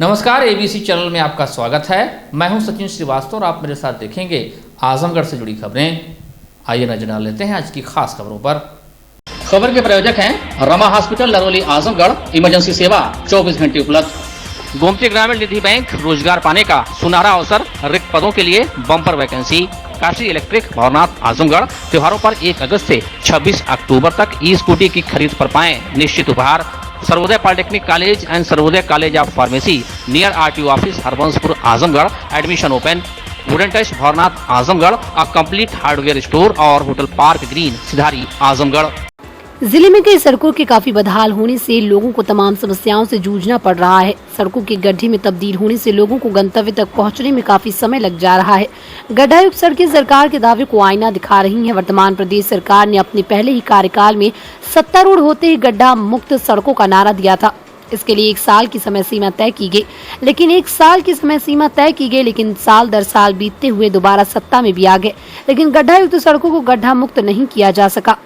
नमस्कार, ABC channel में आपका स्वागत है। मैं हूं सचिन श्रीवास्तव और आप मेरे साथ देखेंगे आजमगढ़ से जुड़ी खबरें। आइए नजर डाल लेते हैं आज की खास खबरों पर। खबर के प्रायोजक हैं रमा हॉस्पिटल, लरौली, आजमगढ़। इमरजेंसी सेवा 24 घंटे उपलब्ध। गोमती ग्रामीण निधि बैंक, रोजगार पाने का सुनहरा अवसर, रिक्त पदों के लिए bumper vacancy. Kashi electric, Bhavnath, Azamgarh. त्योहारों पर 1 अगस्त से 26 अक्टूबर तक ई स्कूटी की खरीद पर पाएं निश्चित उपहार। Sarvodaya polytechnic college and Sarvodaya college of pharmacy near RTO office, Harbanspur, Azamgarh. Admission open. Wooden touch, Bhavnath, Azamgarh. A complete hardware store और hotel park green, Sidhari, Azamgarh. जिले में कई सड़कों के काफी बदहाल होने से लोगों को तमाम समस्याओं से जूझना पड़ रहा है। सड़कों के गड्ढे में तब्दील होने से लोगों को गंतव्य तक पहुंचने में काफी समय लग जा रहा है। गड्ढायुक्त सड़कें सरकार के दावे को आईना दिखा रही हैं। वर्तमान प्रदेश सरकार ने अपने पहले ही कार्यकाल में सत्तारूढ़ होते ही गड्ढा मुक्त सड़कों का नारा दिया था। इसके लिए 1 साल की समय सीमा तय की गई, लेकिन साल दर साल बीतते हुए दोबारा सत्ता में भी आ गए, लेकिन गड्ढायुक्त सड़कों को गड्ढा मुक्त नहीं किया जा सका।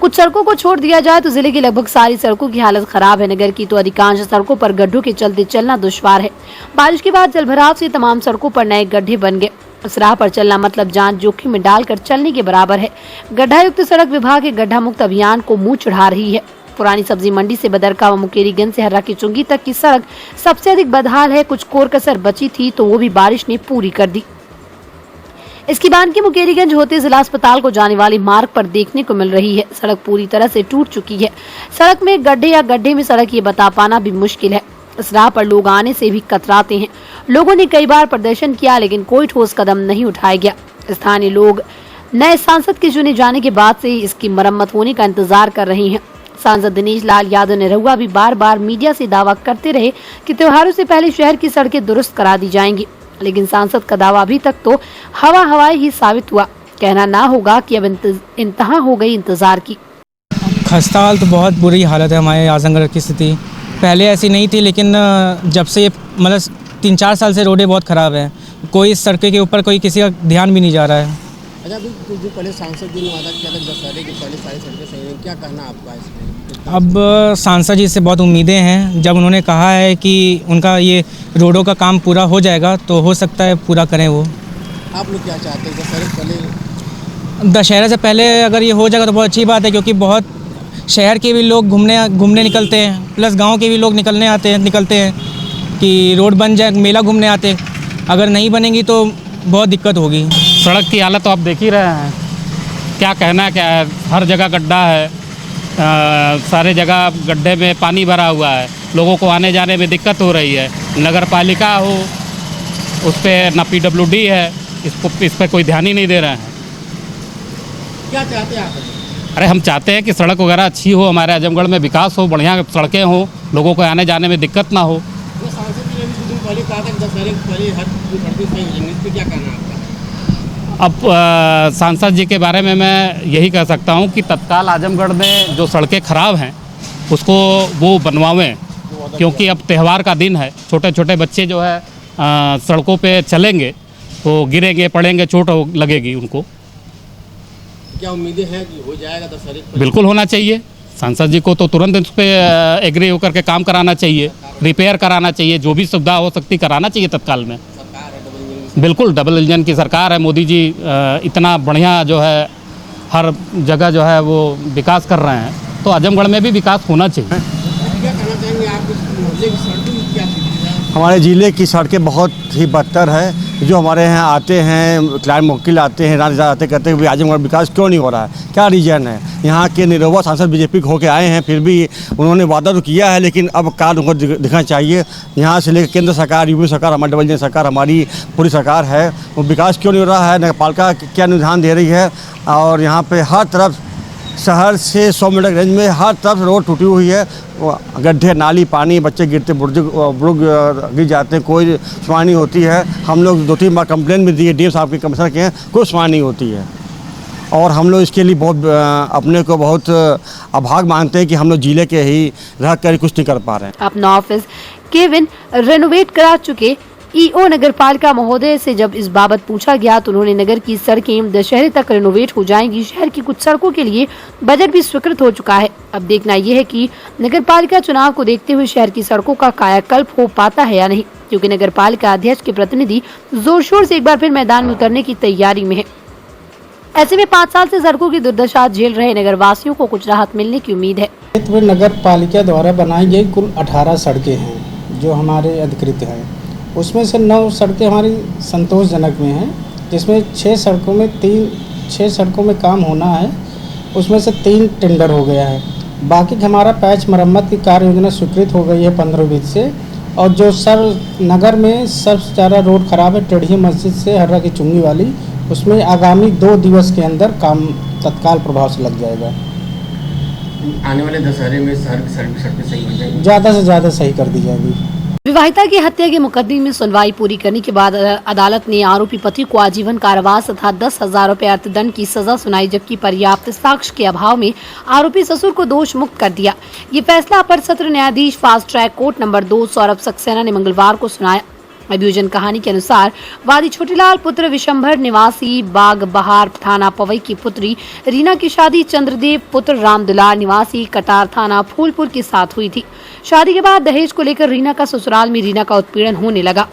कुछ सड़कों को छोड़ दिया जाए तो जिले की लगभग सारी सड़कों की हालत खराब है। नगर की तो अधिकांश सड़कों पर गड्ढों के चलते चलना दुश्वार है। बारिश के बाद जलभराव से तमाम सड़कों पर नए गड्ढे बन गए। इस राह पर चलना मतलब जान जोखिम में डालकर चलने के बराबर है। गड्ढायुक्त सड़क विभाग के गड्ढा मुक्त अभियान को मुंह चढ़ा रही है। पुरानी सब्जी मंडी से बदरका व मुकेरीगंज से हर्रा की चुंगी तक की सड़क सबसे अधिक बदहाल है। कुछ कोर कसर बची थी तो वो भी बारिश ने पूरी कर दी। इसकी बांध के मुकेरीगंज होते जिला अस्पताल को जाने वाले मार्ग पर देखने को मिल रही है। सड़क पूरी तरह से टूट चुकी है। सड़क में गड्ढे या गड्ढे में सड़क ये बता पाना भी मुश्किल है। इस राह पर लोग आने से भी कतराते हैं। लोगों ने कई बार प्रदर्शन किया, लेकिन कोई ठोस कदम नहीं उठाया गया। स्थानीय लोग नए सांसद के चुने जाने के बाद से इसकी मरम्मत होने का इंतजार कर रहे हैं। सांसद दिनेश लाल यादव निरहुआ भी बार बार मीडिया से दावा करते रहे कि त्योहारों से पहले शहर की सड़कें दुरुस्त करा दी जाएंगी, लेकिन सांसद का दावा अभी तक तो हवाई ही साबित हुआ। कहना ना होगा कि अब इंतहा हो गई इंतजार की। खस्ता हाल तो बहुत बुरी हालत है हमारे आजमगढ़ की स्थिति। पहले ऐसी नहीं थी, लेकिन जब से मतलब 3-4 साल से रोडें बहुत ख़राब हैं। कोई सड़कों के ऊपर कोई किसी का ध्यान भी नहीं जा रहा है। अच्छा, अभी कुछ दिन पहले सांसद जी ने वादा किया था दशहरे के पहले सारी सड़कें सही हैं, क्या कहना आपका इसमें? अब सांसद जी से बहुत उम्मीदें हैं। जब उन्होंने कहा है कि उनका ये रोडों का काम पूरा हो जाएगा तो हो सकता है पूरा करें वो। आप लोग क्या चाहते हैं दशहरे से पहले? दशहरा से पहले अगर ये हो जाएगा तो बहुत अच्छी बात है, क्योंकि बहुत शहर के भी लोग घूमने निकलते हैं, प्लस गाँव के भी लोग निकलते हैं कि रोड बन जाए, मेला घूमने आते। अगर नहीं बनेंगी तो बहुत दिक्कत होगी। सड़क की हालत तो आप देख ही रहे हैं, क्या कहना क्या है। हर जगह गड्ढा है, सारे जगह गड्ढे में पानी भरा हुआ है। लोगों को आने जाने में दिक्कत हो रही है। नगर पालिका हो, उस पर ना PWD है, इस पर कोई ध्यान ही नहीं दे रहे हैं। क्या चाहते हैं आप? अरे हम चाहते हैं कि सड़क वगैरह अच्छी हो, हमारे आजमगढ़ में विकास हो, बढ़िया सड़कें हो, लोगों को आने जाने में दिक्कत ना हो। सांसद जी ने भी कुछ दिन पहले कहा था कि दशहरे के पहले हर सड़कें सही हो जाएंगी, इस पर क्या कहना आपका? अब सांसद जी के बारे में मैं यही कह सकता हूं कि तत्काल आजमगढ़ में जो सड़कें ख़राब हैं उसको वो बनवावें, क्योंकि अब त्यौहार का दिन है। छोटे छोटे बच्चे जो है सड़कों पे चलेंगे तो गिरेंगे, पड़ेंगे, चोट लगेगी उनको। क्या उम्मीदें हैं कि हो जाएगा दशहरे? बिल्कुल होना चाहिए। सांसद जी को तो तुरंत इस पर एग्री होकर के काम कराना चाहिए, रिपेयर कराना चाहिए, जो भी सुविधा हो सकती कराना चाहिए तत्काल में। बिल्कुल डबल इंजन की सरकार है। मोदी जी इतना बढ़िया जो है हर जगह जो है वो विकास कर रहे हैं, तो आजमगढ़ में भी विकास होना चाहिए। क्या कहना चाहेंगे आप इस मोहल्ले की सड़कों की क्या स्थिति है? हमारे ज़िले की सड़कें बहुत ही बदतर है। जो हमारे यहाँ आते हैं क्लाइंट मुवक्किल आते हैं, आते कहते हैं कि आजमगढ़ विकास क्यों नहीं हो रहा है, क्या रीज़न है। यहाँ के निरहुआ सांसद BJP के होके आए हैं, फिर भी उन्होंने वादा तो किया है, लेकिन अब कार्य उनको दिखना चाहिए। यहाँ से लेकर केंद्र सरकार, UP सरकार, हमारी डबल इंजन सरकार, हमारी पूरी सरकार है, वो विकास क्यों नहीं हो रहा है। नगर पालिका क्या ध्यान दे रही है। और यहाँ पर हर तरफ शहर से 100 मीटर रेंज में हर तरफ रोड टूटी हुई है। गड्ढे, नाली, पानी, बच्चे गिरते, बुजुर्ग गिर जाते हैं, कोई सुनवाई नहीं होती है। हम लोग 2-3 बार कंप्लेन भी दिए DM साहब के, कमिश्नर के, कोई सुनवाई नहीं होती है। और हम लोग इसके लिए बहुत अपने को बहुत अभाग मानते हैं कि हम लोग जिले के ही रह कर कुछ नहीं कर पा रहे हैं। अपना ऑफिस केविन रेनोवेट करा चुके ईओ नगर पालिका महोदय से जब इस बाबत पूछा गया तो उन्होंने नगर की सड़कें दशहरे तक रिनोवेट हो जाएंगी। शहर की कुछ सड़कों के लिए बजट भी स्वीकृत हो चुका है। अब देखना यह है कि नगर पालिका चुनाव को देखते हुए शहर की सड़कों का कायाकल्प हो पाता है या नहीं, क्योंकि नगर पालिका अध्यक्ष के प्रतिनिधि जोर शोर से एक बार फिर मैदान में उतरने की तैयारी में है। ऐसे में 5 साल से सड़कों की दुर्दशा झेल रहे नगर वासियों को कुछ राहत मिलने की उम्मीद है। नगर पालिका द्वारा बनाई गई कुल 18 सड़कें हैं जो हमारे अधिकृत हैं। उसमें से 9 सड़कें हमारी संतोषजनक में हैं, जिसमें 6 सड़कों में काम होना है। उसमें से 3 टेंडर हो गया है। बाकी हमारा पैच मरम्मत की कार्य योजना स्वीकृत हो गई है 15 से। और जो नगर में सबसे ज़्यादा रोड खराब है टेढ़ी मस्जिद से हर्रा की चुंगी वाली, उसमें आगामी 2 दिवस के अंदर काम तत्काल प्रभाव से लग जाएगा। आने वाले दशहरे में सड़कें सही हो जाएंगी, ज़्यादा से ज़्यादा सही कर दी जाएगी। विवाहिता की हत्या के मुकदमे में सुनवाई पूरी करने के बाद अदालत ने आरोपी पति को आजीवन कारावास तथा 10,000 रुपए अर्थदंड की सजा सुनाई, जबकि पर्याप्त साक्ष्य के अभाव में आरोपी ससुर को दोष मुक्त कर दिया। ये फैसला अपर सत्र न्यायाधीश fast track court number 2 Saurabh Saxena ने मंगलवार को सुनाया। अभियोजन कहानी के अनुसार वादी छोटेलाल पुत्र विशंभर निवासी बाग बहार थाना पवई की पुत्री रीना की शादी चंद्रदेव पुत्र रामदुलार निवासी कटार थाना फूलपुर के साथ हुई थी। शादी के बाद दहेज को लेकर रीना का ससुराल में रीना का उत्पीड़न होने लगा।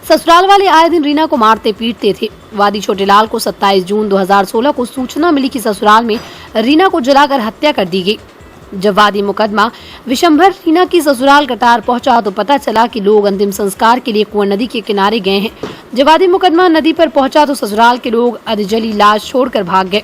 ससुराल वाले आए दिन रीना को मारते पीटते थे। वादी छोटेलाल को 27 जून 2016 को सूचना मिली कि ससुराल में रीना को जलाकर हत्या कर दी गई। जब वादी मुकदमा विशंभर रीना की ससुराल कटार पहुंचा तो पता चला कि लोग अंतिम संस्कार के लिए कुंवर नदी के किनारे गए हैं। जब वादी मुकदमा नदी पर पहुंचा तो ससुराल के लोग अधजली लाश छोड़कर भाग गए।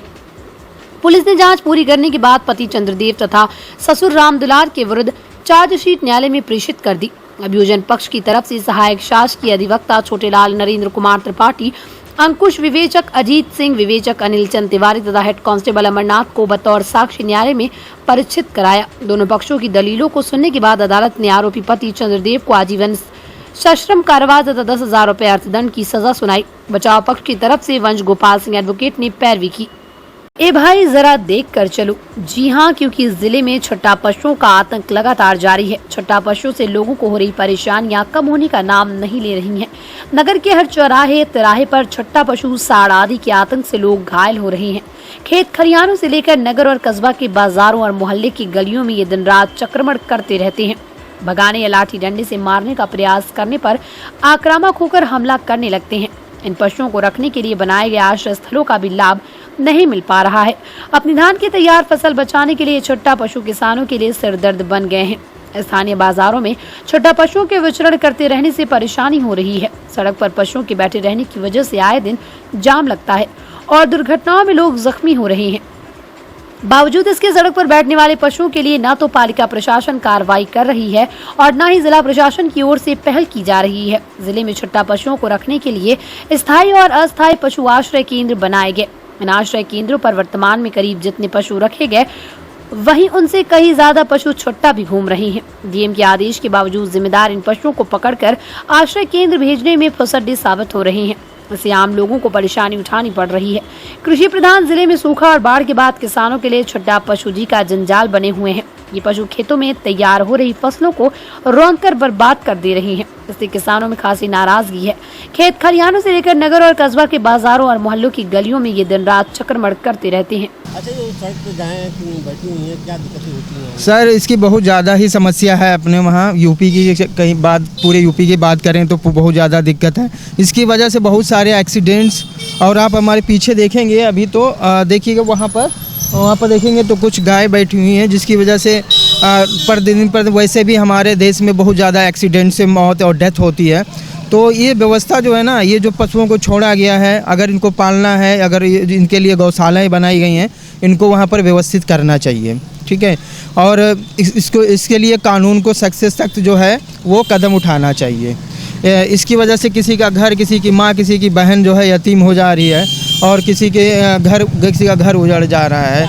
पुलिस ने जांच पूरी करने के बाद पति चंद्रदेव तथा ससुर रामदुलार के विरुद्ध चार्जशीट न्यायालय में प्रेषित कर दी। अभियोजन पक्ष की तरफ से सहायक शासकीय अधिवक्ता छोटेलाल नरेंद्र कुमार त्रिपाठी, अंकुश विवेचक अजीत सिंह, विवेचक अनिल चंद तिवारी तथा हेड कांस्टेबल अमरनाथ को बतौर साक्षी न्यायालय में परिचित कराया। दोनों पक्षों की दलीलों को सुनने के बाद अदालत ने आरोपी पति चंद्रदेव को आजीवन सश्रम कारावास तथा 10,000 रुपए अर्थदंड की सजा सुनाई। बचाव पक्ष की तरफ से वंश गोपाल सिंह एडवोकेट ने पैरवी की। ए भाई जरा देख कर चलो। जी हाँ, क्योंकि जिले में छट्टा पशुओं का आतंक लगातार जारी है। छट्टा पशुओं से लोगों को हो रही परेशानियां कम होने का नाम नहीं ले रही हैं। नगर के हर चौराहे तिराहे पर छट्टा पशु साड़ आदि के आतंक से लोग घायल हो रहे हैं। खेत खलिहानों से लेकर नगर और कस्बा के बाजारों और मोहल्ले की गलियों में ये दिन रात चक्रमण करते रहते हैं। भगाने या लाठी डंडे से मारने का प्रयास करने पर आक्रामक होकर हमला करने लगते हैं। इन पशुओं को रखने के लिए बनाए गए आश्रय स्थलों का भी लाभ नहीं मिल पा रहा है। अपनी धान की तैयार फसल बचाने के लिए छट्टा पशु किसानों के लिए सिरदर्द बन गए हैं। स्थानीय बाजारों में छट्टा पशुओं के विचरण करते रहने से परेशानी हो रही है। सड़क पर पशुओं के बैठे रहने की वजह से आए दिन जाम लगता है और दुर्घटनाओं में लोग जख्मी हो रहे हैं। बावजूद इसके सड़क पर बैठने वाले पशुओं के लिए न तो पालिका प्रशासन कार्रवाई कर रही है और न ही जिला प्रशासन की ओर से पहल की जा रही है। जिले में छट्टा पशुओं को रखने के लिए स्थायी और अस्थायी पशु आश्रय केंद्र बनाए गए। इन आश्रय केंद्रों पर वर्तमान में करीब जितने पशु रखे गए वहीं उनसे कहीं ज्यादा पशु छट्टा भी घूम रहे हैं। डीएम के आदेश के बावजूद जिम्मेदार इन पशुओं को पकड़कर आश्रय केंद्र भेजने में फुसड्डे साबित हो रहे हैं। इससे आम लोगों को परेशानी उठानी पड़ रही है। कृषि प्रधान जिले में सूखा और बाढ़ के बाद किसानों के लिए छट्टा पशु जी का जंजाल बने हुए हैं। ये पशु खेतों में तैयार हो रही फसलों को रौंदकर बर्बाद कर दे रहे हैं। इससे किसानों में खासी नाराजगी है। खेत खलिहानों से लेकर नगर और कस्बा के बाजारों और मोहल्लों की गलियों में ये दिन रात चक्रमण करते रहते हैं। अच्छा, ये सड़क पे गायें बैठी हुई हैं, क्या दिक्कतें होती हैं? सर, इसकी बहुत ज़्यादा ही समस्या है। अपने वहाँ यूपी की कहीं बात, पूरे यूपी की बात करें तो बहुत ज़्यादा दिक्कत है। इसकी वजह से बहुत सारे एक्सीडेंट्स, और आप हमारे पीछे देखेंगे अभी तो देखिएगा वहाँ पर देखेंगे तो कुछ गाय बैठी हुई हैं, जिसकी वजह से प्रतिदिन पर वैसे भी हमारे देश में बहुत ज़्यादा एक्सीडेंट से मौत और डेथ होती है। तो ये व्यवस्था जो है ना, ये जो पशुओं को छोड़ा गया है, अगर इनको पालना है, अगर इनके लिए गौशालाएँ बनाई गई हैं, इनको वहाँ पर व्यवस्थित करना चाहिए, ठीक है। और इसके लिए कानून को सख्त से सख्त जो है वो कदम उठाना चाहिए। इसकी वजह से किसी का घर, किसी की माँ, किसी की बहन जो है यतीम हो जा रही है और किसी का घर उजड़ जा रहा है।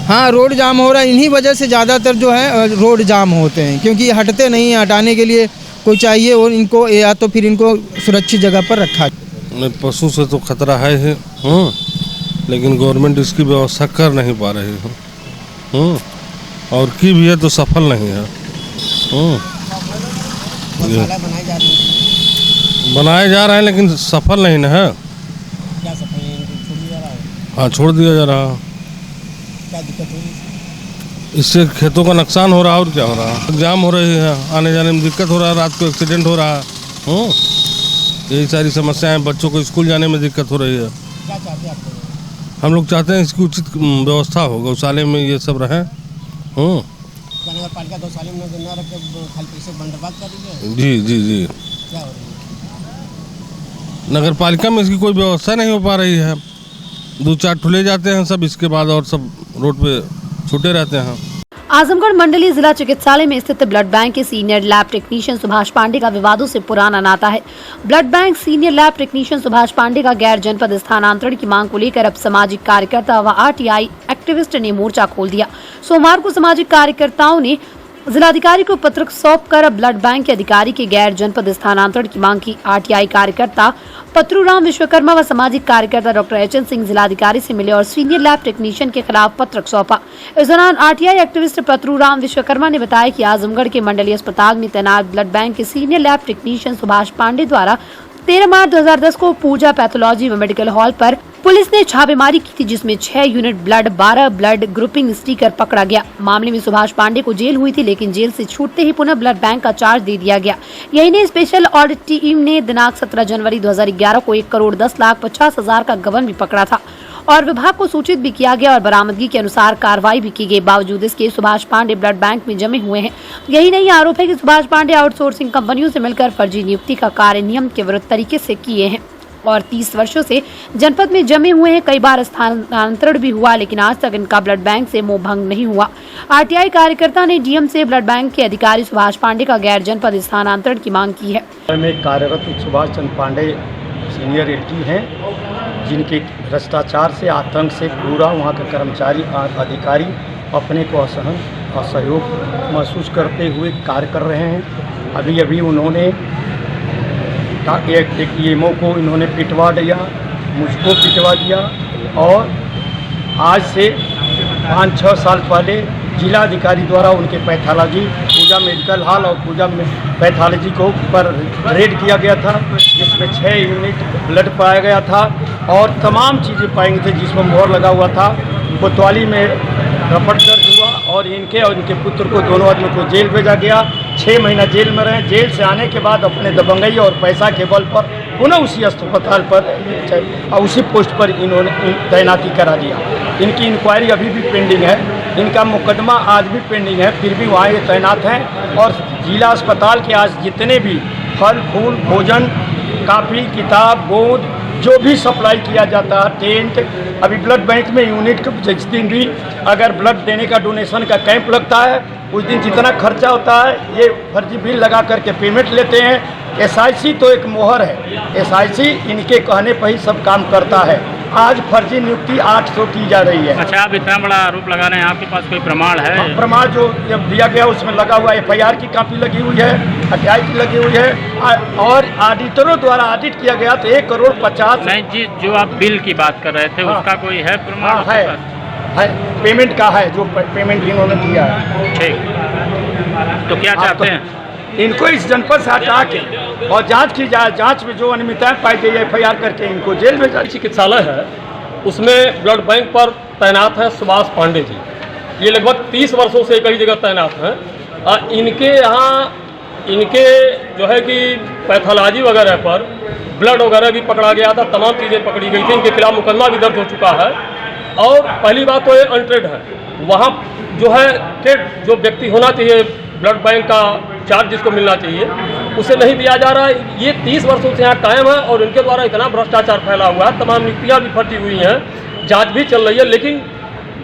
हाँ, रोड जाम हो रहा है। इन्हीं वजह से ज़्यादातर जो है रोड जाम होते हैं, क्योंकि हटते नहीं हैं। हटाने के लिए कोई चाहिए और इनको, या तो फिर इनको सुरक्षित जगह पर रखा। पशु से तो खतरा है ही, लेकिन गवर्नमेंट इसकी व्यवस्था कर नहीं पा रही है, और की भी है तो सफल नहीं है। गौशाला बनाई जा रही है, बनाए जा रहे हैं लेकिन सफल नहीं ना है। क्या सफल है, इनको छोड़ दिया जा रहा है, हाँ, छोड़ दिया जा रहा है। क्या दिक्कत हो रही है? इससे खेतों का नुकसान हो रहा है और क्या हो रहा है, जाम हो रही है, आने जाने में दिक्कत हो रहा है, रात को एक्सीडेंट हो रहा है। यही सारी समस्याएं, बच्चों को स्कूल जाने में दिक्कत हो रही है। क्या चाहते हैं आप लोग? हम लोग चाहते हैं इसकी उचित व्यवस्था हो, गौशाले में ये सब रहें। नगर पालिका गौशाले में न रख के खाली पैसे बर्बाद कर रही है। जी जी जी, क्या हो रही है? नगर पालिका में इसकी कोई व्यवस्था नहीं हो पा रही है। 2-4 ठुले जाते हैं सब, इसके बाद और सब रोड पे छूटे रहते हैं। आजमगढ़ मंडलीय जिला चिकित्सालय में स्थित ब्लड बैंक के senior lab technician Subhash Pandey का विवादों से पुराना नाता है। Blood bank senior lab technician Subhash Pandey का गैर जनपद स्थानांतरण की मांग को लेकर अब सामाजिक कार्यकर्ता व आरटीआई एक्टिविस्ट ने मोर्चा खोल दिया। सोमवार को सामाजिक कार्यकर्ताओं ने जिलाधिकारी को पत्र सौंपकर ब्लड बैंक के अधिकारी के गैर जनपद स्थानांतरण की मांग की। आरटीआई कार्यकर्ता पत्रूराम विश्वकर्मा व सामाजिक कार्यकर्ता डॉक्टर एचएन सिंह जिलाधिकारी से मिले और सीनियर लैब टेक्नीशियन के खिलाफ पत्र सौंपा। इस दौरान आरटीआई एक्टिविस्ट पत्रूराम विश्वकर्मा ने बताया कि आजमगढ़ के मंडलीय अस्पताल में तैनात ब्लड बैंक के senior lab technician Subhash Pandey द्वारा 13 मार्च 2010 को पूजा पैथोलॉजी व मेडिकल हॉल पर पुलिस ने छापेमारी की थी, जिसमें 6 unit blood 12 blood grouping sticker पकड़ा गया। मामले में सुभाष पांडे को जेल हुई थी, लेकिन जेल से छूटते ही पुनः ब्लड बैंक का चार्ज दे दिया गया। यही नहीं, स्पेशल ऑडिट टीम ने दिनांक 17 जनवरी 2011 को 1,10,50,000 का गबन भी पकड़ा था और विभाग को सूचित भी किया गया और बरामदगी के अनुसार कार्रवाई भी की गई। बावजूद इसके सुभाष पांडे ब्लड बैंक में जमे हुए हैं। यही नहीं, आरोप है कि सुभाष पांडे आउटसोर्सिंग कंपनियों से मिलकर फर्जी नियुक्ति का कार्य नियम के विरुद्ध तरीके से किए हैं और 30 वर्षों से जनपद में जमे हुए हैं। कई बार स्थानांतरण भी हुआ, लेकिन आज तक इनका ब्लड बैंक से मोह भंग नहीं हुआ। आरटीआई कार्यकर्ता ने डीएम से ब्लड बैंक के अधिकारी सुभाष पांडे का गैर जनपद स्थानांतरण की मांग की है। में कार्यरत सुभाष चंद्र पांडे सीनियर एलटी हैं, जिनके भ्रष्टाचार से, आतंक से पूरा वहाँ का कर्मचारी अधिकारी अपने को असहयोग महसूस करते हुए कार्य कर रहे हैं। अभी अभी उन्होंने एक ईएमओ को इन्होंने पिटवा दिया, मुझको पिटवा दिया और आज से 5-6 साल पहले जिलाधिकारी द्वारा उनके पैथोलॉजी पूजा मेडिकल हॉल और पूजा पैथोलॉजी को पर रेड किया गया था, जिसमें 6 यूनिट ब्लड पाया गया था और तमाम चीज़ें पाई गई थी, जिसमें मोहर लगा हुआ था। कोतवाली में रपट दर्ज हुआ और इनके पुत्र को, दोनों आदमी को जेल भेजा गया। 6 महीना जेल में रहे। जेल से आने के बाद अपने दबंगई और पैसा के बल पर पुनः उसी अस्पताल पर और उसी पोस्ट पर इन्होंने तैनाती करा दिया। इनकी इंक्वायरी अभी भी पेंडिंग है, इनका मुकदमा आज भी पेंडिंग है, फिर भी वहाँ ये तैनात हैं। और जिला अस्पताल के आज जितने भी फल फूल भोजन कापी किताब गोंद जो भी सप्लाई किया जाता है, टेंट, अभी ब्लड बैंक में यूनिट के जिस दिन भी अगर ब्लड देने का डोनेशन का कैंप लगता है, उस दिन जितना खर्चा होता है ये फर्जी बिल लगा करके पेमेंट लेते हैं। एसआईसी तो एक मोहर है, एसआईसी इनके कहने पर ही सब काम करता है। आज फर्जी नियुक्ति 800 की जा रही है। अच्छा, आप इतना बड़ा आरोप लगा रहे हैं, आपके पास कोई प्रमाण है? प्रमाण जो जब दिया गया उसमें लगा हुआ एफआईआर की कॉपी लगी हुई है, आरटीआई की लगी हुई है और ऑडिटरों द्वारा ऑडिट किया गया तो 1,50,00,000। नहीं जी, जो आप बिल की बात कर रहे थे उसका कोई है प्रमाण? है, पेमेंट का है, जो पेमेंट इन्होंने किया है। ठीक, तो क्या चाहते हैं? इनको इस जनपद से हटा के और जांच की जाए, जांच में जो अनियमितताएं पाई गई एफआईआर करके इनको जेल में जाए। चिकित्सालय है, उसमें ब्लड बैंक पर तैनात है सुभाष पांडे जी। ये लगभग 30 वर्षों से कई जगह तैनात हैं। इनके यहाँ इनके जो है कि पैथोलॉजी वगैरह पर ब्लड वगैरह भी पकड़ा गया था, तमाम चीज़ें पकड़ी गई थी। इनके खिलाफ मुकदमा भी दर्ज हो चुका है। और पहली बात तो ये अनट्रेड है, वहाँ जो है ट्रेड जो व्यक्ति होना चाहिए, ब्लड बैंक का चार्ज जिसको मिलना चाहिए उसे नहीं दिया जा रहा है। ये 30 वर्षों से यहाँ कायम है और इनके द्वारा इतना भ्रष्टाचार फैला हुआ है, तमाम नियुक्तियाँ भी फर्जी हुई हैं, जांच भी चल रही है। लेकिन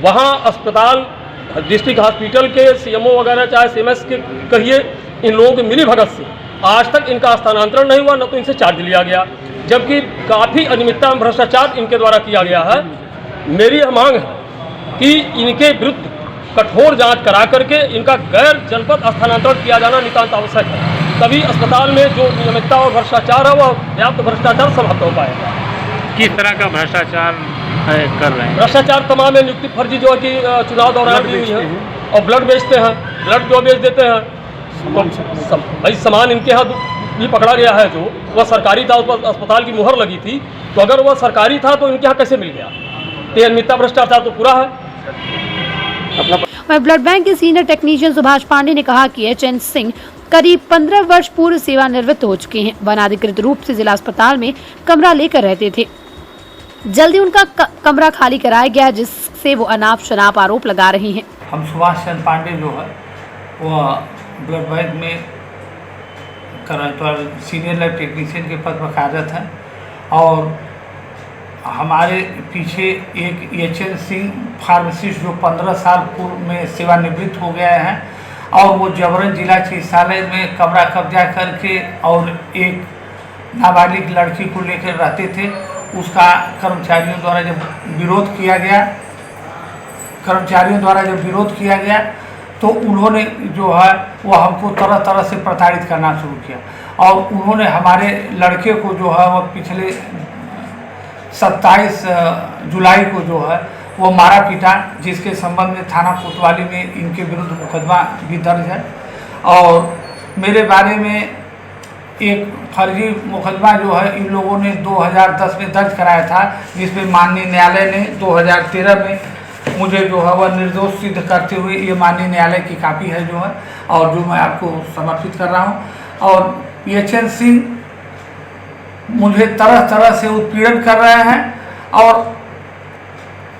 वहाँ अस्पताल, डिस्ट्रिक्ट हॉस्पिटल के सीएमओ वगैरह चाहे सीएमएस के कहिए, इन लोगों की मिली भगत से आज तक इनका स्थानांतरण नहीं हुआ, न तो इनसे चार्ज लिया गया, जबकि काफ़ी अनियमितता और भ्रष्टाचार इनके द्वारा किया गया है। मेरी यह मांग है कि इनके विरुद्ध कठोर जांच करा करके इनका गैर जनपद स्थानांतरण किया जाना नितांत आवश्यक है। तभी अस्पताल में जो नियमितता और भ्रष्टाचार है वह व्याप्त भ्रष्टाचार समाप्त हो पाएगा। किस तरह का भ्रष्टाचार कर रहे हैं? भ्रष्टाचार तमाम है, नियुक्ति फर्जी जो है कि चुनाव दौरान भी हुई है और ब्लड बेचते हैं, ब्लड जो बेच देते हैं, भाई सामान इनके यहाँ भी पकड़ा गया है, जो वह सरकारी था, उस पर अस्पताल की मुहर लगी थी, तो अगर वह सरकारी था तो इनके यहाँ कैसे मिल गया? तो अनियमितता भ्रष्टाचार तो पूरा है। ब्लड बैंक के सीनियर टेक्नीशियन सुभाष पांडे ने कहा कि एचएन सिंह करीब 15 वर्ष पूर्व सेवानिवृत्त हो चुके हैं। वन अधिकृत रूप से जिला अस्पताल में कमरा लेकर रहते थे। जल्दी उनका कमरा खाली कराया गया, जिससे वो अनाप शनाप आरोप लगा रहे हैं। हम सुभाष चंद्र पांडे जो है वह ब्लड बैंक में सीनियर लैब टेक्नीशियन के पद पर कार्यरत हैं और हमारे पीछे एक एचएन सिंह फार्मासिस्ट जो 15 साल पूर्व में सेवानिवृत्त हो गए हैं और वो जबरन जिला चिकित्सालय में कमरा कब्जा करके और एक नाबालिग लड़की को लेकर रहते थे। उसका कर्मचारियों द्वारा जब विरोध किया गया तो उन्होंने जो है वो हमको तरह तरह से प्रताड़ित करना शुरू किया और उन्होंने हमारे लड़के को जो है वो पिछले 27 जुलाई को जो है वो मारा पीटा, जिसके संबंध में थाना कोतवाली में इनके विरुद्ध मुकदमा भी दर्ज है और मेरे बारे में एक फर्जी मुकदमा जो है इन लोगों ने 2010 में दर्ज कराया था, जिसमें माननीय न्यायालय ने 2013 में मुझे जो है वह निर्दोष सिद्ध करते हुए, ये माननीय न्यायालय की कापी है जो है और जो मैं आपको समर्पित कर रहा हूँ। और एचएन सिंह मुझे तरह तरह से उत्पीड़न कर रहे हैं और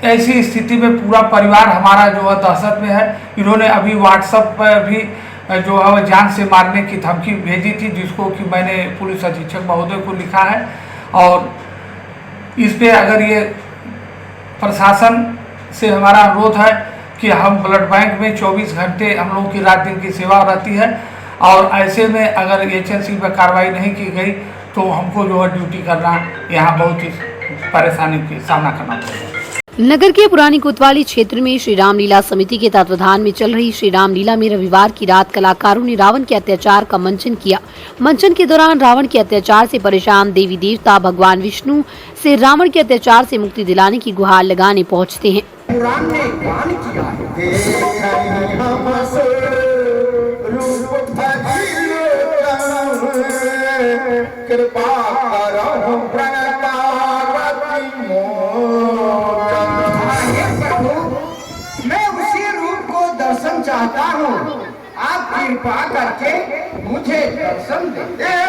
ऐसी स्थिति में पूरा परिवार हमारा जो है दहशत में है। इन्होंने अभी व्हाट्सएप पर भी जो है जान से मारने की धमकी भेजी थी, जिसको कि मैंने पुलिस अधीक्षक महोदय को लिखा है और इस पे अगर ये प्रशासन से हमारा अनुरोध है कि हम ब्लड बैंक में 24 घंटे हम लोगों की रात दिन की सेवा रहती है और ऐसे में अगर एचएन सिंह पर कार्रवाई नहीं की गई तो हमको जो है ड्यूटी करना यहाँ बहुत ही परेशानी का सामना करना पड़ेगा। नगर के पुरानी कोतवाली क्षेत्र में श्री राम लीला समिति के तत्वाधान में चल रही श्री राम लीला में रविवार की रात कलाकारों ने रावण के अत्याचार का मंचन किया। मंचन के दौरान रावण के अत्याचार से परेशान देवी देवता भगवान विष्णु से रावण के अत्याचार से मुक्ति दिलाने की गुहार लगाने पहुंचते हैं। चाहता हूँ, आप कृपा करके मुझे दर्शन दे।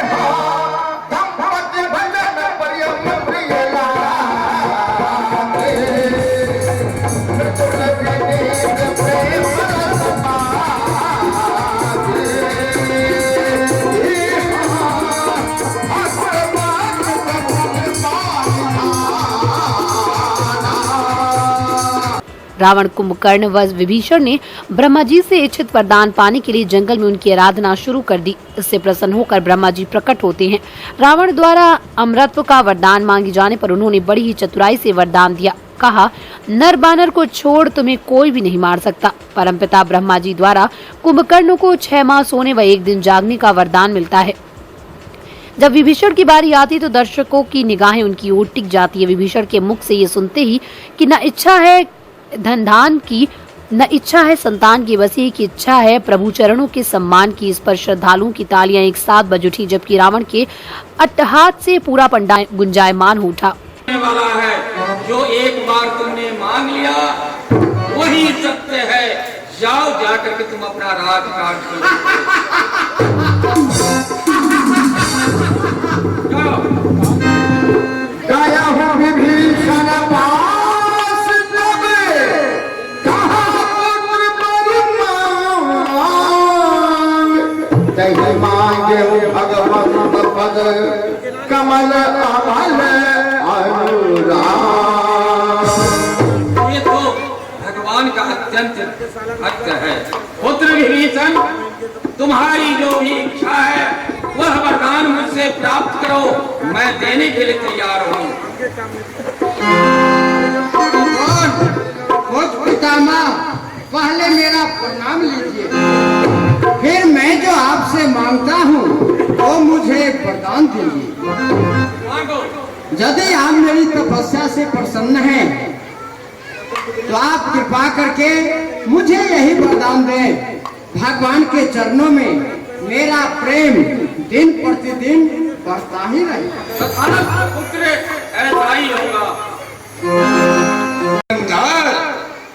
रावण कुंभकर्ण व विभीषण ने ब्रह्मा जी से इच्छित वरदान पाने के लिए जंगल में उनकी आराधना शुरू कर दी। इससे प्रसन्न होकर ब्रह्मा जी प्रकट होते हैं। रावण द्वारा अमरत्व का वरदान मांगे जाने पर उन्होंने बड़ी ही चतुराई से वरदान दिया। कहा, नर बानर को छोड़ तुम्हें कोई भी नहीं मार सकता। परमपिता ब्रह्मा जी द्वारा कुंभकर्ण को 6 माह सोने व 1 दिन जागने का वरदान मिलता है। जब विभीषण की बारी आती तो दर्शकों की निगाहें उनकी ओर टिक जाती है। विभीषण के मुख से ये सुनते ही कि न इच्छा है धन धान की, न इच्छा है संतान की, बस की इच्छा है प्रभु चरणों के सम्मान की। इस पर श्रद्धालुओं की तालियां एक साथ बज उठी, जबकि रावण के अट्टहास से पूरा पंडाल गुंजायमान हो उठा। वाला है जो एक बार तुमने मांग लिया वही सत्य है, जाओ जाकर के तुम अपना राज काट गया हूँ विभीषण पास जब, कहा पुत्र परिमाण, जय मांगे भगवंत पद कमल अमल अनुराग। ये तो भगवान का अत्यंत भक्त है। पुत्र विभीषण, तुम्हारी जो भी इच्छा है वह वरदान मुझसे प्राप्त करो, मैं देने के लिए तैयार हूँ। पितामह, पहले मेरा प्रणाम लीजिए, फिर मैं जो आपसे मांगता हूँ वो मुझे वरदान दीजिए। यदि आप मेरी तपस्या से प्रसन्न हैं तो आप कृपा करके मुझे यही वरदान दें। भगवान के चरणों में मेरा प्रेम दिन प्रतिदिन बढ़ता ही रहेगा। पुत्र ऐसा ही होगा।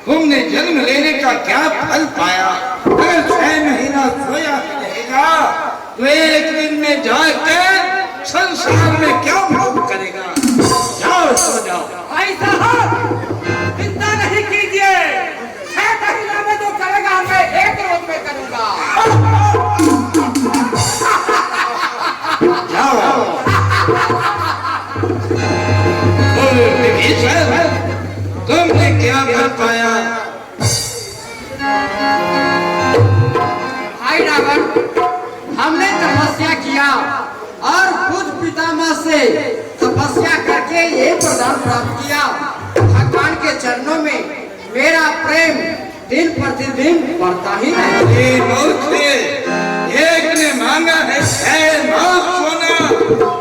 तुमने जन्म लेने का क्या फल पाया? अगर 6 महीना सोया रहेगा तो एक दिन में जाकर संसार में क्या भोग करेगा? जाओ सो जाओ। भाई साहब चिंता नहीं कीजिए, 6 महीना में जो करेगा मैं 1 रोज में करूंगा। जाओ। तुमने क्या कर पाया? भाई रावण, हमने तपस्या किया और खुद पितामह से तपस्या करके ये वरदान प्राप्त किया। भगवान के चरणों में मेरा प्रेम दिन प्रतिदिन बढ़ता ही रहेगा। एक ने मांगा है 6 मास सोना,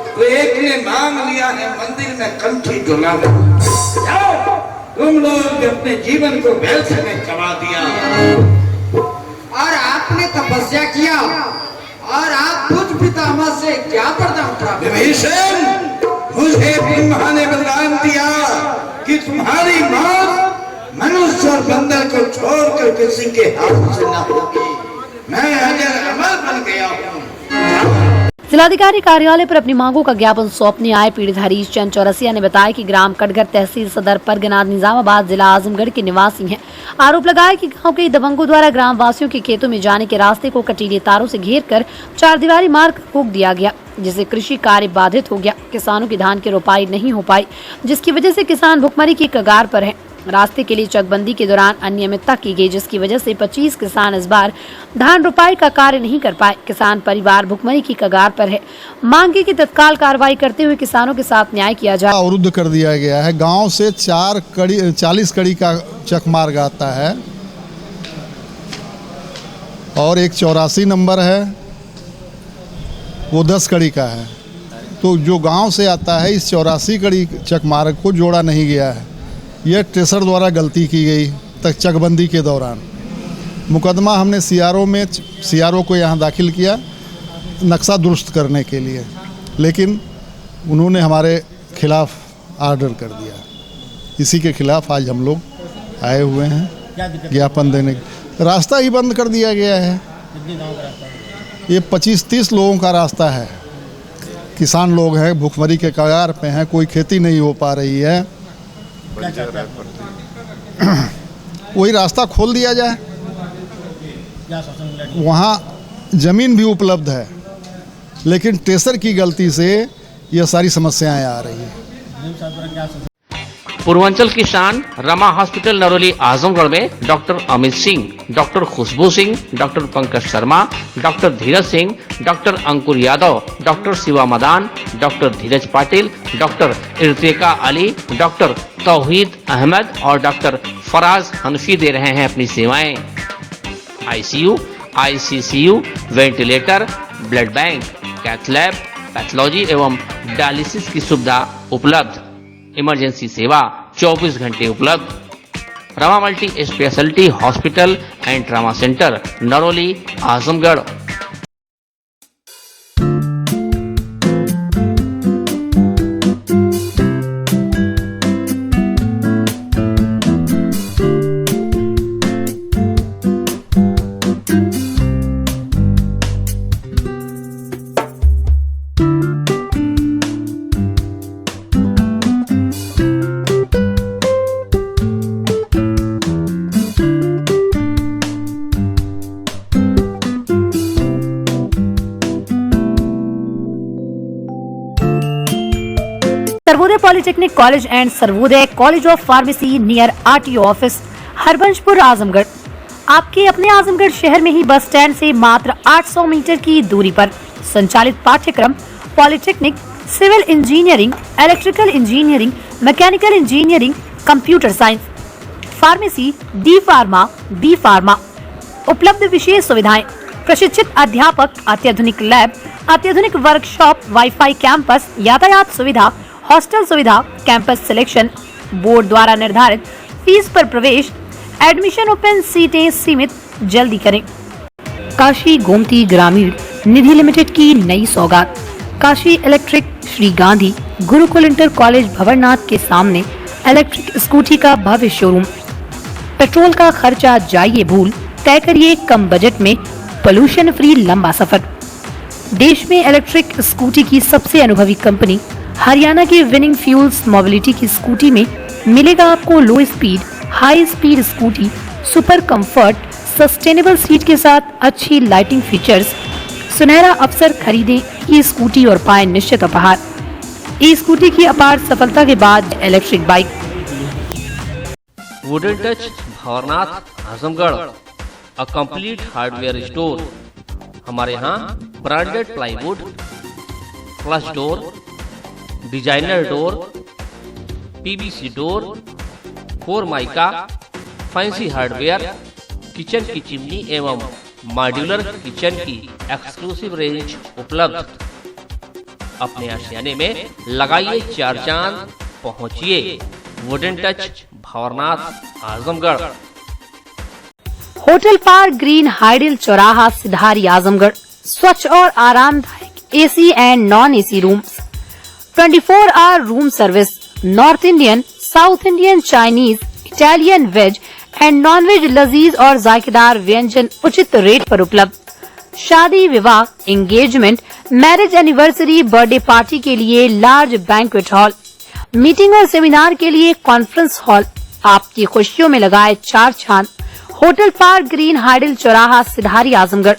तो एक ने मांग लिया है मंदिर में कंठी डुलाना। जाओ, तुम लोग अपने जीवन को व्यर्थ में गवा दिया। और आपने तपस्या किया और आप खुद पितामह से क्या वरदान प्राप्त? विभीषण, मुझे ब्रह्मा ने वरदान दिया कि तुम्हारी मौत मनुष्य और बंदर को छोड़कर किसी के हाथ से न होगी। मैं अजर अमर बन गया हूँ। जिलाधिकारी कार्यालय पर अपनी मांगों का ज्ञापन सौंपने आए पीड़ित हरीश चंद चौरसिया ने बताया कि ग्राम कटघर तहसील सदर परगना निजामाबाद जिला आजमगढ़ के निवासी हैं। आरोप लगाया कि गांव के दबंगों द्वारा ग्राम वासियों के खेतों में जाने के रास्ते को कटीले तारों से घेरकर 4 दीवारी मार्ग रोक दिया गया, जिससे कृषि कार्य बाधित हो गया। किसानों की धान की रोपाई नहीं हो पाई, जिसकी वजह से किसान भुखमरी की कगार पर हैं। रास्ते के लिए चकबंदी के दौरान अनियमितता की गई, जिसकी वजह से 25 किसान इस बार धान रोपाई का कार्य नहीं कर पाए। किसान परिवार भुखमरी की कगार पर है। मांग की तत्काल कार्रवाई करते हुए किसानों के साथ न्याय किया जाए। अवरुद्ध कर दिया गया है। गांव से 40 कड़ी का चक मार्ग आता है और एक 84 नंबर है, वो 10 कड़ी का है। तो जो गांव से आता है इस 84 कड़ी चक मार्ग को जोड़ा नहीं गया है। यह ट्रेसर द्वारा गलती की गई तक चकबंदी के दौरान। मुकदमा हमने सीआरओ को यहाँ दाखिल किया नक्शा दुरुस्त करने के लिए, लेकिन उन्होंने हमारे खिलाफ आर्डर कर दिया। इसी के खिलाफ आज हम लोग आए हुए हैं ज्ञापन देने। रास्ता ही बंद कर दिया गया है। ये 25-30 लोगों का रास्ता है। किसान लोग हैं, भुखमरी के कगार पे हैं, कोई खेती नहीं हो पा रही है। वही रास्ता खोल दिया जाए। वहाँ जमीन भी उपलब्ध है, लेकिन ट्रेसर की गलती से ये सारी समस्याएं आ रही है। पूर्वांचल की शान रमा हॉस्पिटल नरोली आजमगढ़ में डॉक्टर अमित सिंह, डॉक्टर खुशबू Singh, doctor Pankaj Sharma, doctor Dheeraj Singh, doctor अंकुर यादव, डॉक्टर शिवा मदान, डॉक्टर धीरज पाटिल, डॉक्टर इर्तिका अली, डॉक्टर तौहीद अहमद और डॉक्टर फराज हनफी दे रहे हैं अपनी सेवाएं। ICU, ICCU, ventilator, blood bank, cath lab, pathology एवं डायलिसिस की सुविधा उपलब्ध। इमरजेंसी सेवा 24 घंटे उपलब्ध। Rama multi speciality hospital and trauma centre, Naroli, Azamgarh. Sarvodaya polytechnic college and Sarvodaya college of pharmacy near RTO office, Harbanshpur, Azamgarh. आपके अपने आजमगढ़ शहर में ही बस स्टैंड से मात्र 800 मीटर की दूरी पर संचालित पाठ्यक्रम polytechnic, civil engineering, electrical engineering, mechanical engineering, computer science, pharmacy, D pharma, B pharma. उपलब्ध विशेष सुविधाएं: प्रशिक्षित अध्यापक, अत्याधुनिक लैब, अत्याधुनिक वर्कशॉप, वाईफाई कैंपस, यातायात सुविधा, हॉस्टल सुविधा, कैंपस सिलेक्शन, बोर्ड द्वारा निर्धारित फीस पर प्रवेश, एडमिशन ओपन, सीटें सीमित, जल्दी करें। काशी गोमती ग्रामीण निधि लिमिटेड की नई सौगात। Kashi electric Shri Gandhi Gurukul inter college Bhawarnath के सामने इलेक्ट्रिक स्कूटी का भव्य शोरूम। पेट्रोल का खर्चा जाइए भूल, तय करिए कम बजट में पोल्यूशन फ्री लंबा सफर। देश में इलेक्ट्रिक स्कूटी की सबसे अनुभवी कंपनी हरियाणा की विनिंग फ्यूल्स मोबिलिटी की स्कूटी में मिलेगा आपको लो speed, high speed scooty, super comfort, sustainable seat के साथ अच्छी लाइटिंग फीचर्स। सुनहरा अवसर खरीदें ई स्कूटी और पाएं निश्चित उपहार। ई स्कूटी की अपार सफलता के बाद electric bike. Wooden touch Bhawarnath Azamgarh, a complete hardware store. हमारे यहाँ branded plywood, flush door, designer door, PVC door, formica, fancy hardware, kitchen की चिमनी एवं मॉड्यूलर किचन की एक्सक्लूसिव रेंज उपलब्ध। अपने आशियाने में लगाइए 4 चांद, पहुंचिए wooden touch Bhawarnath Azamgarh. Hotel park green hydel चौराहा सिधारी आजमगढ़। स्वच्छ और आरामदायक AC and non AC rooms, 24 hour room service, north Indian, south Indian, Chinese, Italian, veg and non veg लजीज और जायकेदार व्यंजन उचित रेट पर उपलब्ध। शादी, विवाह, engagement, marriage anniversary, birthday party के लिए लार्ज बैंक्वेट हॉल, मीटिंग और सेमिनार के लिए कॉन्फ्रेंस हॉल। आपकी खुशियों में लगाए 4 चांद। होटल पार्क ग्रीन हाइडल चौराहा सिधारी आजमगढ़।